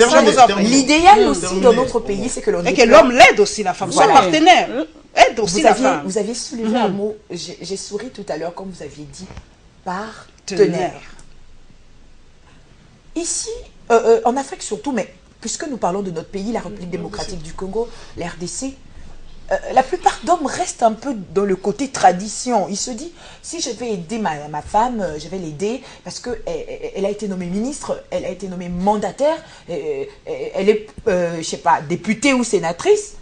L'idéal aussi dans notre pays, c'est que l'on... Et que l'homme l'aide aussi, la femme. Son partenaire aide aussi la femme. Vous aviez soulevé un mot, j'ai souri tout à l'heure quand vous aviez dit partenaire. Ici, en Afrique surtout, mais puisque nous parlons de notre pays, la République démocratique du Congo, la RDC, la plupart d'hommes restent un peu dans le côté tradition. Ils se disent, si je vais aider ma femme, je vais l'aider parce qu'elle a été nommée ministre, elle a été nommée mandataire, elle est, je sais pas, députée ou sénatrice.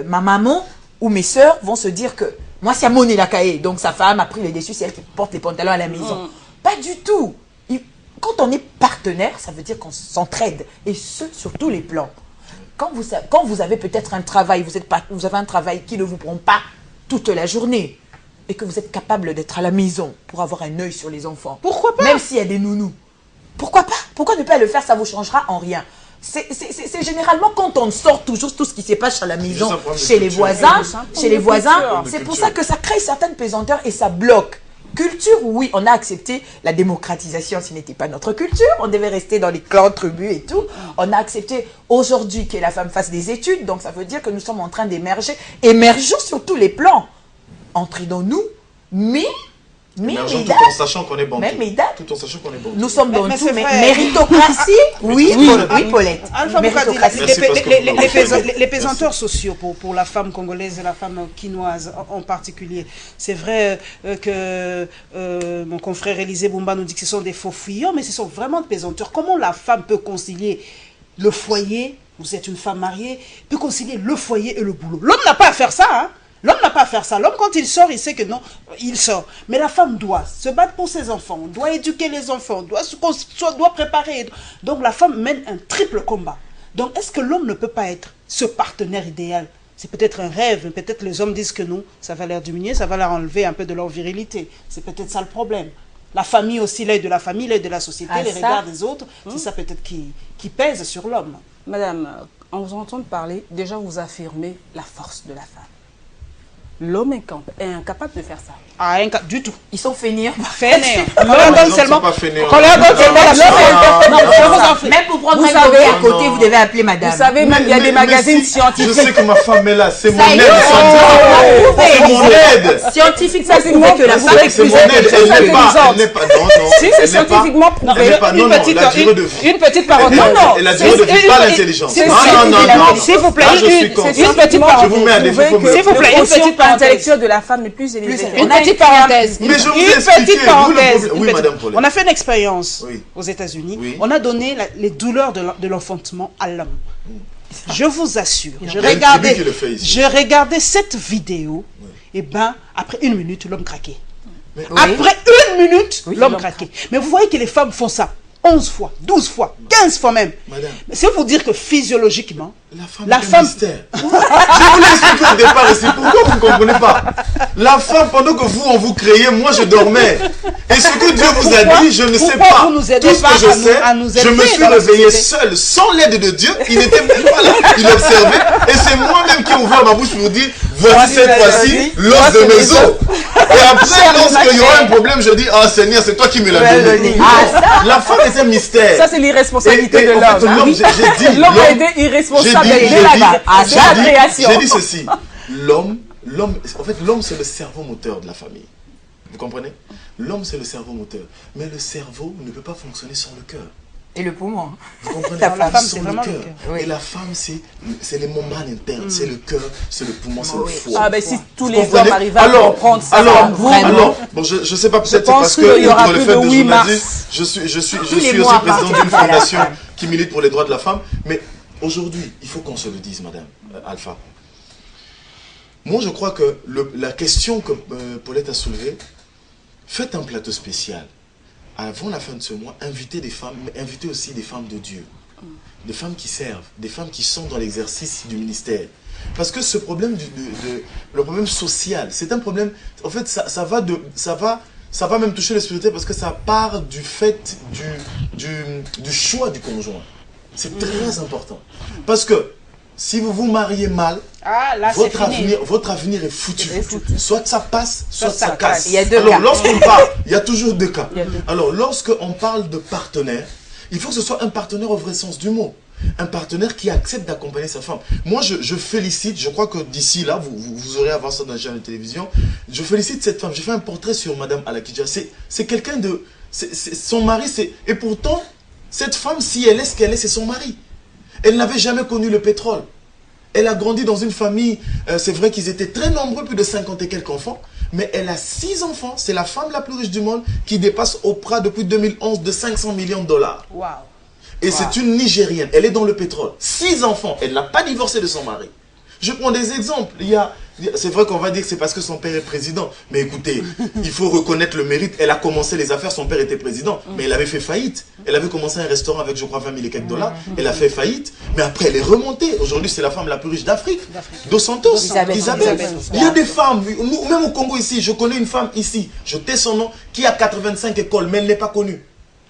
Ma maman ou mes sœurs vont se dire que moi, c'est Amoni Lakae, donc sa femme a pris les dessus, c'est elle qui porte les pantalons à la maison. Pas du tout. Quand on est partenaire, ça veut dire qu'on s'entraide, et ce, sur tous les plans. Quand vous avez peut-être un travail, vous avez un travail qui ne vous prend pas toute la journée, et que vous êtes capable d'être à la maison pour avoir un œil sur les enfants. Pourquoi pas? Même s'il y a des nounous. Pourquoi pas? Pourquoi ne pas le faire? Ça vous changera en rien. C'est généralement quand on sort toujours tout ce qui se passe à la maison, chez les voisins, c'est pour ça que ça crée certaines pesanteurs et ça bloque. Culture, oui, on a accepté la démocratisation, ce n'était pas notre culture, on devait rester dans les clans, tribus et tout. On a accepté aujourd'hui que la femme fasse des études, donc ça veut dire que nous sommes en train d'émerger. Émergeons sur tous les plans. Entraînons-nous, mais Mais Émergeant Mesdames, tout en sachant qu'on est banquier. mais Mesdames, Tout en sachant qu'on est banquier. nous sommes dans Mais tout, c'est mais vrai. méritocratie, oui, Paulette. Alpha Boukadi, Merci parce que vous les pesanteurs sociaux pour la femme congolaise et la femme quinoise en particulier. C'est vrai que mon confrère Élisée Boumba nous dit que ce sont des faux fuyants, mais ce sont vraiment des pesanteurs. Comment la femme peut concilier le foyer, vous êtes une femme mariée, peut concilier le foyer et le boulot? L'homme n'a pas à faire ça, hein. L'homme n'a pas à faire ça. L'homme, quand il sort, il sait que non, il sort. Mais la femme doit se battre pour ses enfants, doit éduquer les enfants, doit préparer. Donc la femme mène un triple combat. Donc est-ce que l'homme ne peut pas être ce partenaire idéal? C'est peut-être un rêve, mais peut-être les hommes disent que non, ça va leur diminuer, ça va leur enlever un peu de leur virilité. C'est peut-être ça le problème. La famille aussi, l'œil de la famille, l'œil de la société, les regards des autres, c'est ça peut-être qui pèse sur l'homme. Madame, en vous entendant parler, déjà vous affirmez la force de la femme. L'homme est incapable de faire ça. Ah, du tout. Ils sont fainéants. Fainéant. On Non, leur les donne hommes seulement. sont pas fainéants. On leur donne seulement la Non, chance. Même pour prendre Vous un bébé savez- à côté, vous devez appeler madame. Vous savez, même il y a des magazines scientifiques. Je sais que ma femme est là, c'est mon Ça y aide. est, C'est mon aide. Scientifique, ça prouve que la femme est C'est plus mon aide. intelligente. Elle n'est pas. Elle n'est pas. Non, non. Si, c'est scientifiquement prouvé. Elle n'est pas. Non, non. Une La durée de vie. petite parenthèse. Et la durée de vie, pas l'intelligence. Non, non, non. S'il vous plaît, Là, je suis une contre. petite Je parenthèse. vous mets à défi. Faut me- S'il vous plaît, une petite parenthèse. intellectuelle de la femme est plus élevée. Une petite parenthèse. Mais je vous ai Une expliqué, petite vous, le parenthèse. problème- Une Oui, petite- Madame Paulette. On a fait une expérience Oui. aux États-Unis. Oui. On a donné les douleurs de l'enfantement à l'homme. Je vous assure, y a un public qui le fait ici. je regardais cette vidéo, et ben après 1 minute, l'homme craquait. Mais- Après 1 minute, l'homme craquait. Mais vous voyez que les femmes font ça 11 fois, 12 fois, 15 fois même. Madame. Mais c'est pour dire que physiologiquement, La femme est un mystère. Je vous l'ai expliqué au départ ici. Pourquoi vous ne comprenez pas? La femme, pendant que vous, on vous créez, moi je dormais. Et ce que Dieu vous a dit, je ne sais pourquoi pas. vous nous aidez Tout ce pas que je à nous- sais, à nous je me élever suis dans la réveillé société? seul, sans l'aide de Dieu. Il n'était même pas là. Il observait. Et c'est moi-même qui ai ouvert ma bouche pour dire, voici cette fois-ci l'os de mes os. Et après, lorsqu'il y aura un problème, je dis, ah Seigneur, c'est toi qui me l'as donné. La femme est un mystère. Ça, c'est l'irresponsabilité de en fait, l'homme. l'homme, j'ai dit, L'homme a l'homme- été irresponsable j'ai dit- dès la base. j'ai Dès la dit- création. J'ai dit ceci. L'homme, en fait, l'homme c'est le cerveau moteur de la famille. Vous comprenez? L'homme c'est le cerveau moteur. Mais le cerveau ne peut pas fonctionner sans le cœur. Et le poumon. Vous comprenez? La femme, Sans c'est le vraiment le cœur. cœur. Oui. Et la femme, c'est les membranes internes, c'est le cœur, c'est le poumon, c'est le foie. Ah ben si tous Vous les comprenez? hommes arrivaient à comprendre ça, alors, bon, je sais pas, peut-être c'est pense parce que que il y aura outre le plus fait de de 8 journaliste, mars. je suis les aussi mois à président partir d'une de la fondation femme. qui milite pour les droits de la femme. Mais aujourd'hui, il faut qu'on se le dise, Madame Alpha. Moi, je crois que la question que Paulette a soulevée, faites un plateau spécial. Avant la fin de ce mois, invitez des femmes, mais invitez aussi des femmes de Dieu. Des femmes qui servent, des femmes qui sont dans l'exercice du ministère. Parce que ce problème, le problème social, c'est un problème, en fait, ça va même toucher les spirituels parce que ça part du fait du choix du conjoint. C'est très important. Parce que si vous vous mariez mal, Ah, là, c'est fini. votre avenir est foutu. Soit ça passe, soit ça casse. Il y a deux Alors, cas. lorsqu'on parle, il y a toujours deux cas. Alors, lorsqu'on parle de partenaire, il faut que ce soit un partenaire au vrai sens du mot. Un partenaire qui accepte d'accompagner sa femme. Moi, je félicite, je crois que d'ici là, vous aurez à voir ça dans les chaînes de télévision. Je félicite cette femme. J'ai fait un portrait sur Madame Alakidja. C'est quelqu'un de... son mari, c'est... Et pourtant, cette femme, si elle est ce qu'elle est, c'est son mari. Elle n'avait jamais connu le pétrole. Elle a grandi dans une famille, c'est vrai qu'ils étaient très nombreux, plus de 50 et quelques enfants, mais elle a 6 enfants. C'est la femme la plus riche du monde qui dépasse Oprah depuis 2011 de 500 millions de dollars. Waouh. Et c'est une Nigérienne, elle est dans le pétrole. 6 enfants, elle n'a pas divorcé de son mari. Je prends des exemples. C'est vrai qu'on va dire que c'est parce que son père est président. Mais écoutez, il faut reconnaître le mérite. Elle a commencé les affaires, son père était président. Mais elle avait fait faillite. Elle avait commencé un restaurant avec, je crois, 20 000 et quelques $. Elle a fait faillite. Mais après, elle est remontée. Aujourd'hui, c'est la femme la plus riche d'Afrique. Dos Santos. Isabelle. Il y a des femmes, même au Congo ici, je connais une femme ici, je tais son nom, qui a 85 écoles, mais elle n'est pas connue.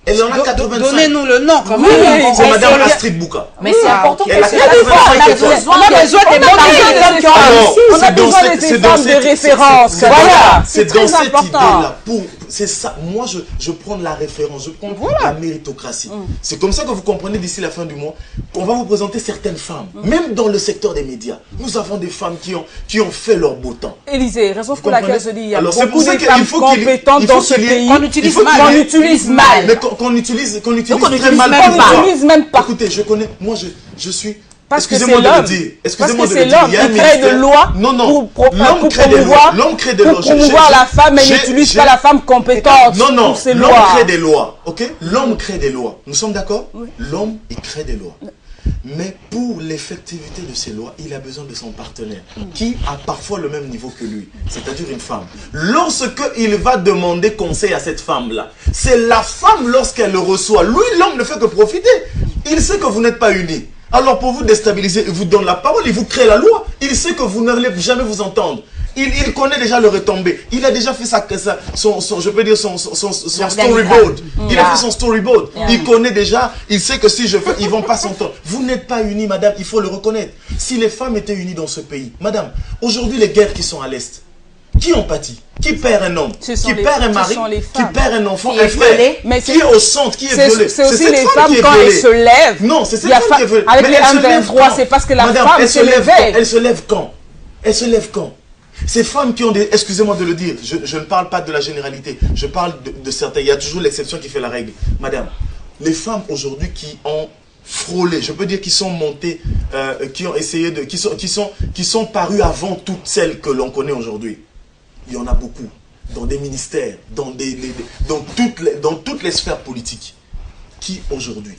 Elle en a 85. Donnez-nous le nom quand même. C'est Madame Astrid Bouka. Mais c'est important que Elle a ce 85 soit écoles. on a besoin des femmes qui ont Alors, On a c'est dans besoin cette- des c'est femmes dans de cette- référence. c'est- Voilà, C'est c'est dans très cette important. idée-là. c'est ça. Moi, je prends la référence, je prends la méritocratie. C'est comme ça que vous comprenez d'ici la fin du mois. On va vous présenter certaines femmes. Même dans le secteur des médias, nous avons des femmes qui ont fait leur beau temps. Élisée, raison pour laquelle je dis il y a Alors, c'est beaucoup pour ça de qu'il femmes faut compétentes dans ce pays qu'on utilise mal. qu'on utilise mal. Mais qu'on utilise très même mal. pas. On n'utilise même pas. Écoutez, je connais, moi je suis... Parce que Excusez-moi c'est de le l'homme. dire. Parce Excusez-moi que de c'est le dire. l'homme Il y a un qui crée des ministère- lois Non, non. pour L'homme crée des lois. L'homme crée des lois. Pour promouvoir la femme, mais n'utilise pas la femme compétente Non, non. pour ses L'homme lois. crée des lois. Ok? L'homme crée des lois. Nous sommes d'accord? L'homme, il crée des lois. Mais pour l'effectivité de ces lois, il a besoin de son partenaire, qui a parfois le même niveau que lui, c'est-à-dire une femme. Lorsque il va demander conseil à cette femme-là, c'est la femme, lorsqu'elle le reçoit, lui, l'homme ne fait que profiter. Il sait que vous n'êtes pas unis. Alors pour vous déstabiliser, il vous donne la parole, il vous crée la loi. Il sait que vous n'allez jamais vous entendre. Il connaît déjà le retombé. Il a déjà fait son storyboard. Il a fait son storyboard. Il connaît déjà, il sait que si je fais, ils vont pas s'entendre. Vous n'êtes pas unis, madame, il faut le reconnaître. Si les femmes étaient unies dans ce pays, madame, aujourd'hui les guerres qui sont à l'Est, qui en pâtit? Qui perd un homme? Qui perd un mari? Qui perd un enfant? Un frère? Qui est au centre? Qui est violé? C'est aussi les femmes quand elles se lèvent. Non, c'est cette femme qui est violée. Avec Mais les elle se lève 1-23, quand? c'est parce que la Madame, femme elle se se lève quand? levait. Elle se lève quand? Elle se lève quand? Ces femmes qui ont des... Excusez-moi de le dire, je ne parle pas de la généralité. Je parle de certains. Il y a toujours l'exception qui fait la règle. Madame, les femmes aujourd'hui qui ont frôlé, je peux dire qui sont montées, qui ont essayé de... qui sont parues avant toutes celles que l'on connaît aujourd'hui. Il y en a beaucoup. Dans des ministères, dans toutes les sphères politiques. Qui aujourd'hui,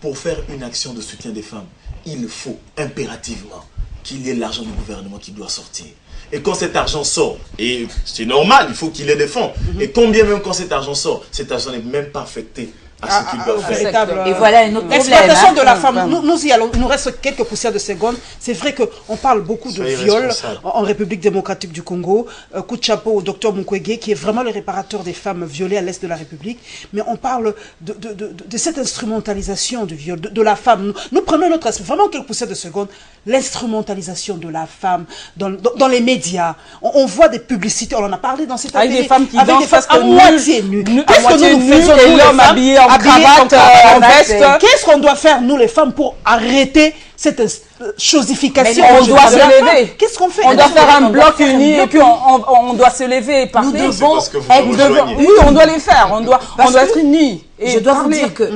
pour faire une action de soutien des femmes, il faut impérativement qu'il y ait l'argent du gouvernement qui doit sortir. Et quand cet argent sort, et c'est normal, il faut qu'il ait des fonds. Et combien même quand cet argent sort, cet argent n'est même pas affecté à ce qu'il doit faire. véritable, Et voilà un autre problème. l'exploitation hein. de la femme. Nous y allons. Il nous reste quelques poussières de secondes. C'est vrai qu'on parle beaucoup de Soyez viols responsable. en République démocratique du Congo. Coup de chapeau au docteur Mukwege, qui est vraiment le réparateur des femmes violées à l'est de la République. Mais on parle de cette instrumentalisation du viol, de la femme. Nous prenons notre aspect, vraiment quelques poussières de secondes. L'instrumentalisation de la femme dans les médias. On voit des publicités, on en a parlé dans cette Avec télé, des femmes qui avec dansent des femmes parce à que moitié nues. Qu'est-ce que moitié nous nues, faisons, et nous, les l'homme femmes, habillé en habillés cravate, en veste. Qu'est-ce qu'on doit faire, nous les femmes, pour arrêter cette chosification? Mais on doit se lever. Qu'est-ce qu'on fait? On doit faire un on doit bloc faire un uni et bloc puis on doit se lever et parler. Nous C'est devons parce que vous être vous devant. rejoignez. Oui, on doit les faire. On doit être unis. Et Je dois vous parler. dire que,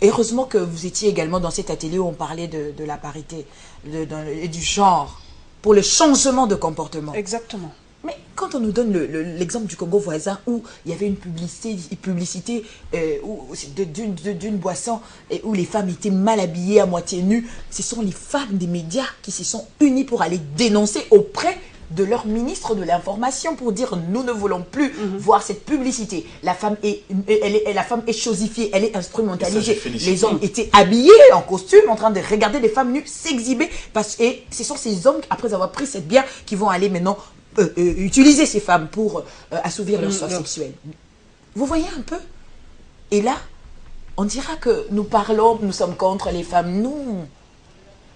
heureusement que vous étiez également dans cet atelier où on parlait de la parité et du genre pour le changement de comportement. Exactement. Mais quand on nous donne l'exemple du Congo voisin où il y avait une publicité d'une boisson et où les femmes étaient mal habillées, à moitié nues, ce sont les femmes des médias qui se sont unies pour aller dénoncer auprès de leur ministre de l'information pour dire nous ne voulons plus voir cette publicité. La femme est chosifiée, elle est instrumentalisée. Les hommes étaient habillés en costume en train de regarder des femmes nues s'exhiber et ce sont ces hommes, après avoir pris cette bière, qui vont aller maintenant utiliser ces femmes pour assouvir leur soif sexuelle. Vous voyez un peu? Et là, on dira que nous sommes contre les femmes.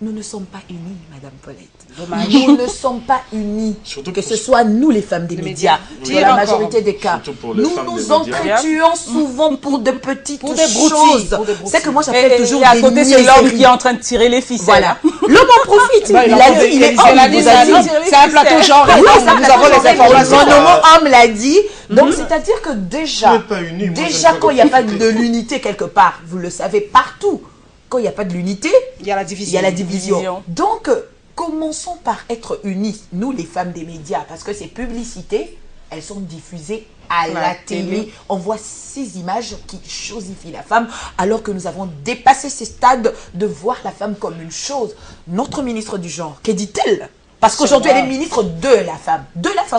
Nous ne sommes pas unis, Madame Paulette. Dommage. Nous ne sommes pas unis. Surtout Que pour- ce soit nous, les femmes des médias, Oui. dans la majorité des cas. Surtout pour les Nous femmes nous des médias. entretuons souvent pour de petites Pour des broutilles, choses. pour des broutilles. C'est que moi, j'appelle Et toujours à des côté, c'est l'homme niaiseries. qui est en train de tirer les ficelles. Voilà. L'homme en profite. Bah, il il a en dit, il est profite. homme. Il a il dit, vous c'est a un dit. homme. C'est un plateau genre. Oui, nous ça, avons les informations. Mon homme l'a dit. Donc, c'est-à-dire que Vous déjà, n'êtes pas unis, moi, je déjà ne quand il n'y a pas de profiter. l'unité quelque part, vous le savez partout, quand il n'y a pas de l'unité, Il y a la il division. y a la division. Division. Donc, commençons par être unis, nous les femmes des médias, parce que ces publicités, elles sont diffusées à la télé. On voit ces images qui chosifient la femme, alors que nous avons dépassé ces stades de voir la femme comme une chose. Notre ministre du genre, que dit-elle? Parce qu'aujourd'hui, elle est ministre de la femme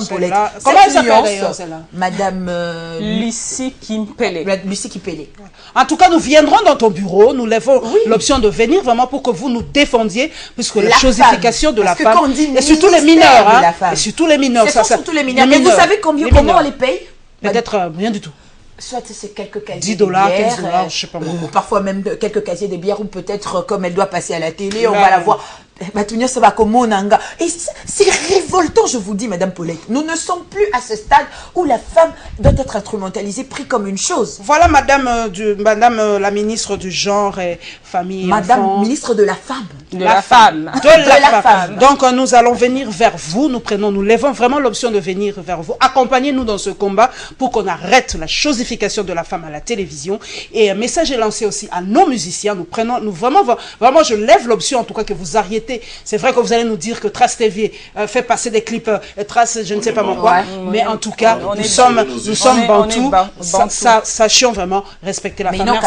Paulette. Celle-là- Cette Comment elle s'appelle nuance, d'ailleurs, celle-là? Madame Lucie Kimpele. Lucie Kipele. En tout cas, nous viendrons dans ton bureau, nous lèvons l'option de venir vraiment pour que vous nous défendiez, puisque la chosification de la Parce que femme, quand on dit et surtout les ministère mineurs, de la hein, femme. et surtout les mineurs, Ce sont surtout les mineurs. les Et vous savez les comment on mineurs. les paye? Peut-être rien du tout. Soit c'est quelques casiers 10 de $, bière, 15 $, je sais pas moi. parfois même quelques casiers de bière, ou peut-être comme elle doit passer à la télé, on Là, va la voir. Et c'est révoltant, je vous dis, Madame Paulette. Nous ne sommes plus à ce stade où la femme doit être instrumentalisée, prise comme une chose. Voilà, Madame la ministre du genre et famille. Madame enfants. Ministre de la femme. De la femme. De la femme. Donc, nous allons venir vers vous. Nous lèvons vraiment l'option de venir vers vous. Accompagnez-nous dans ce combat pour qu'on arrête la chosification de la femme à la télévision. Et un message est lancé aussi à nos musiciens. Vraiment, je lève l'option, en tout cas, que vous arrêtez. C'est vrai que vous allez nous dire que Trace TV fait passer des clips, Trace, je ne sais pas quoi. Mais en tout cas, nous sommes bantous. Sachons vraiment respecter la femme.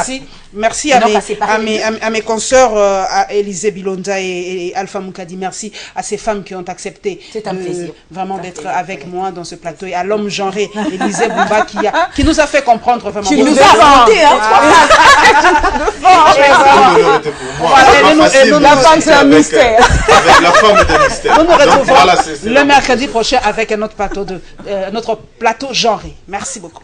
Merci à mes consoeurs, à Élisée Bilonda et Alpha Moukadi. Merci à ces femmes qui ont accepté vraiment d'être avec moi dans ce plateau. Et à l'homme genré, Élisée Boumba, qui nous a fait comprendre vraiment. Qui nous a inventé, La femme, c'est un mystère. Avec la femme est un mystère. Nous nous retrouvons Voilà, le mercredi prochain avec un autre plateau genré. Merci beaucoup.